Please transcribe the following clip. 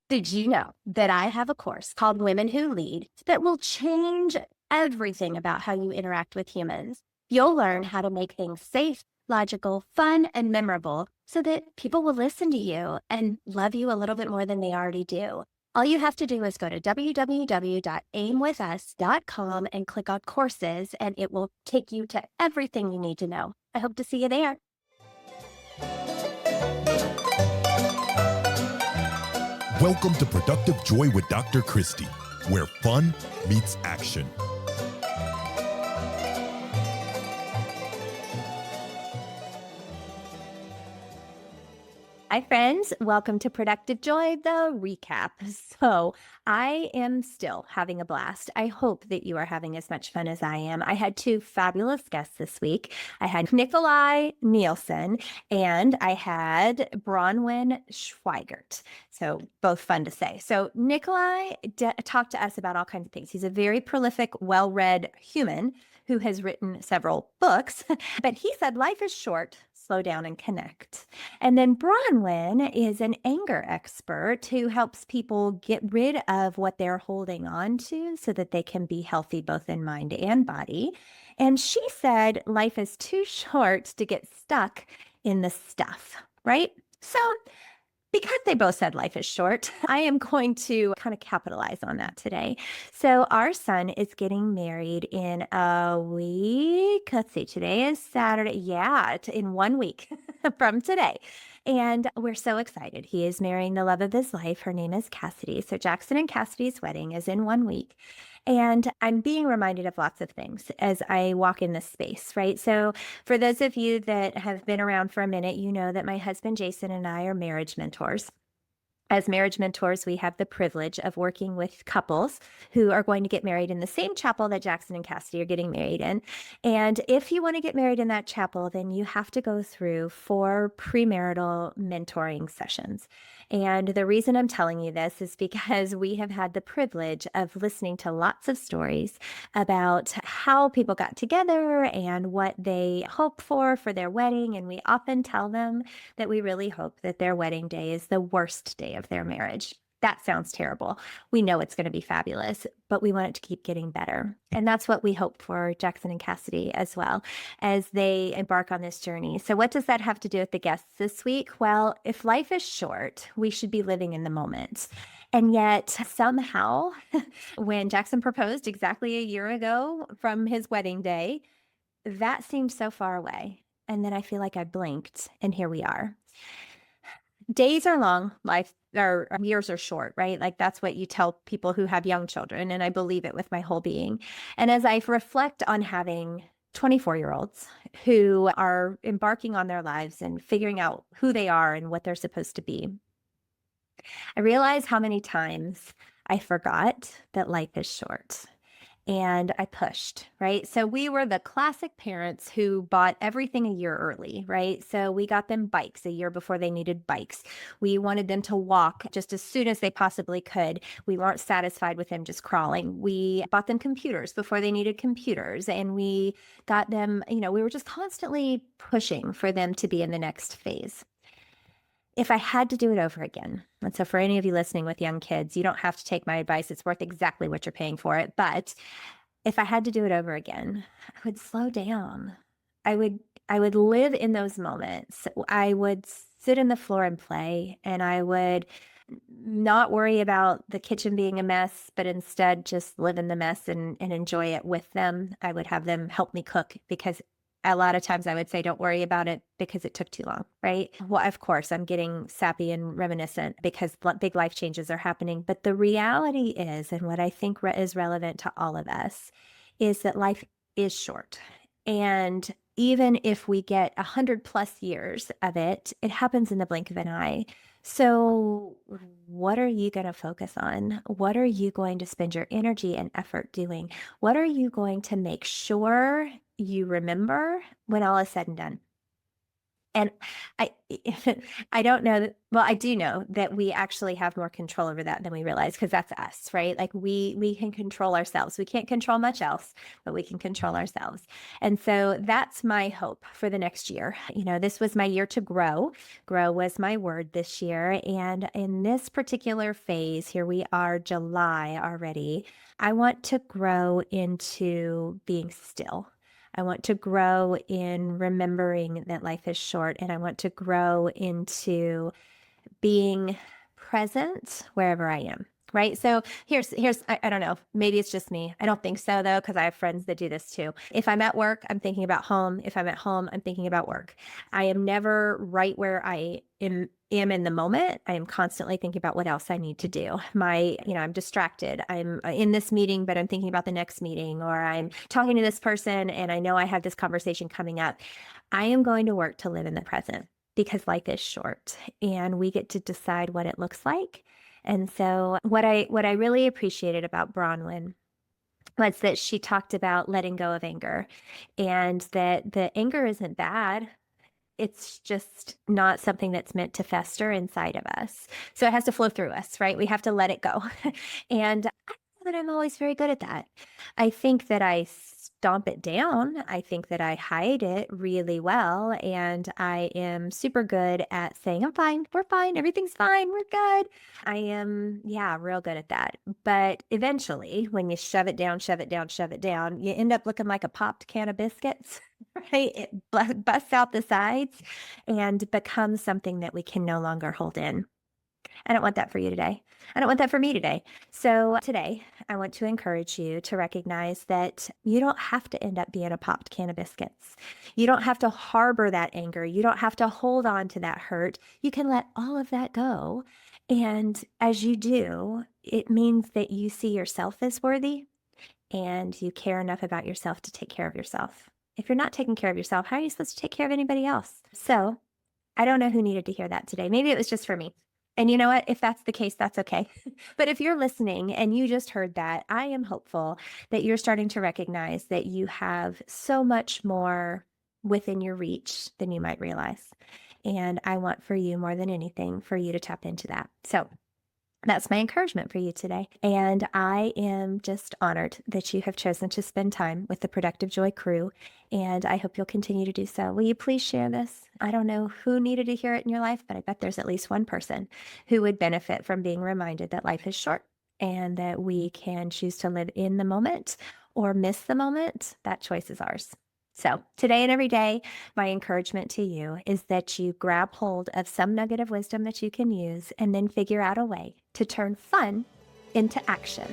Did you know that I have a course called Women Who Lead that will change everything about how you interact with humans? You'll learn how to make things safe, logical, fun, and memorable so that people will listen to you and love you a little bit more than they already do. All you have to do is go to www.aimwithus.com and click on courses, and it will take you to everything you need to know. I hope to see you there. Welcome to Productive Joy with Dr. Christie, where fun meets action. Hi, friends. Welcome to Productive Joy, the recap. So, I am still having a blast. I hope that you are having as much fun as I am. I had two fabulous guests this week. I had Nicolai Nielsen and I had Bronwyn Schweigert. So, both fun to say. So, Nikolai talked to us about all kinds of things. He's a very prolific, well read human who has written several books, but he said life is short, slow down and connect. And then Bronwyn is an anger expert who helps people get rid of what they're holding on to so that they can be healthy both in mind and body. And she said life is too short to get stuck in the stuff, right? So because they both said life is short, I am going to kind of capitalize on that today. So, our son is getting married in a week. Let's see, today is Saturday. Yeah, in 1 week from today. And we're so excited. He is marrying the love of his life. Her name is Cassidy. So, Jackson and Cassidy's wedding is in 1 week. And I'm being reminded of lots of things as I walk in this space, right? So, for those of you that have been around for a minute, you know that my husband Jason and I are marriage mentors. As marriage mentors, we have the privilege of working with couples who are going to get married in the same chapel that Jackson and Cassidy are getting married in. And if you want to get married in that chapel, then you have to go through 4 premarital mentoring sessions. And the reason I'm telling you this is because we have had the privilege of listening to lots of stories about how people got together and what they hope for their wedding. And we often tell them that we really hope that their wedding day is the worst day of their marriage. That sounds terrible. We know it's going to be fabulous, but we want it to keep getting better. And that's what we hope for Jackson and Cassidy as well as they embark on this journey. So, what does that have to do with the guests this week? Well, if life is short, we should be living in the moment. And yet, somehow, when Jackson proposed exactly a year ago from his wedding day, that seemed so far away. And then I feel like I blinked, and here we are. Days are long, life or years are short, right? Like that's what you tell people who have young children. And I believe it with my whole being. And as I reflect on having 24-year-olds who are embarking on their lives and figuring out who they are and what they're supposed to be, I realize how many times I forgot that life is short and I pushed, right? So we were the classic parents who bought everything a year early, right? So we got them bikes a year before they needed bikes. We wanted them to walk just as soon as they possibly could. We weren't satisfied with them just crawling. We bought them computers before they needed computers. And we got them, we were just constantly pushing for them to be in the next phase. If I had to do it over again, and so for any of you listening with young kids, you don't have to take my advice. It's worth exactly what you're paying for it. But if I had to do it over again, I would slow down. I would live in those moments. I would sit in the floor and play, and I would not worry about the kitchen being a mess, but instead just live in the mess and enjoy it with them. I would have them help me cook because a lot of times I would say, don't worry about it because it took too long, right? Well, of course, I'm getting sappy and reminiscent because big life changes are happening. But the reality is, and what I think is relevant to all of us, is that life is short. And even if we get 100+ years of it, it happens in the blink of an eye. So, what are you going to focus on? What are you going to spend your energy and effort doing? What are you going to make sure you remember when all is said and done? And I I don't know that, well, I do know that we actually have more control over that than we realize, because that's us, right? Like we can control ourselves. We can't control much else, but we can control ourselves. And so that's my hope for the next year. This was my year to grow. Grow was my word this year. And in this particular phase, here we are, July already, I want to grow into being still. I want to grow in remembering that life is short, and I want to grow into being present wherever I am. Right. So I don't know, maybe it's just me. I don't think so though, because I have friends that do this too. If I'm at work, I'm thinking about home. If I'm at home, I'm thinking about work. I am never right where I am in the moment. I am constantly thinking about what else I need to do. I'm distracted. I'm in this meeting, but I'm thinking about the next meeting, or I'm talking to this person and I know I have this conversation coming up. I am going to work to live in the present, because life is short and we get to decide what it looks like. And so what I really appreciated about Bronwyn was that she talked about letting go of anger, and that the anger isn't bad. It's just not something that's meant to fester inside of us. So it has to flow through us, right? We have to let it go. And I know that I'm always very good at that. I think that I stomp it down. I think that I hide it really well. And I am super good at saying, I'm fine, we're fine, everything's fine, we're good. I am, yeah, real good at that. But eventually, when you shove it down, shove it down, shove it down, you end up looking like a popped can of biscuits. Right? It busts out the sides and becomes something that we can no longer hold in. I don't want that for you today. I don't want that for me today. So today, I want to encourage you to recognize that you don't have to end up being a popped can of biscuits. You don't have to harbor that anger. You don't have to hold on to that hurt. You can let all of that go. And as you do, it means that you see yourself as worthy and you care enough about yourself to take care of yourself. If you're not taking care of yourself, how are you supposed to take care of anybody else? So I don't know who needed to hear that today. Maybe it was just for me. And you know what? If that's the case, that's okay. But if you're listening and you just heard that, I am hopeful that you're starting to recognize that you have so much more within your reach than you might realize. And I want for you, more than anything, for you to tap into that. So that's my encouragement for you today. And I am just honored that you have chosen to spend time with the Productive Joy crew. And I hope you'll continue to do so. Will you please share this? I don't know who needed to hear it in your life, but I bet there's at least one person who would benefit from being reminded that life is short and that we can choose to live in the moment or miss the moment. That choice is ours. So today and every day, my encouragement to you is that you grab hold of some nugget of wisdom that you can use and then figure out a way to turn fun into action.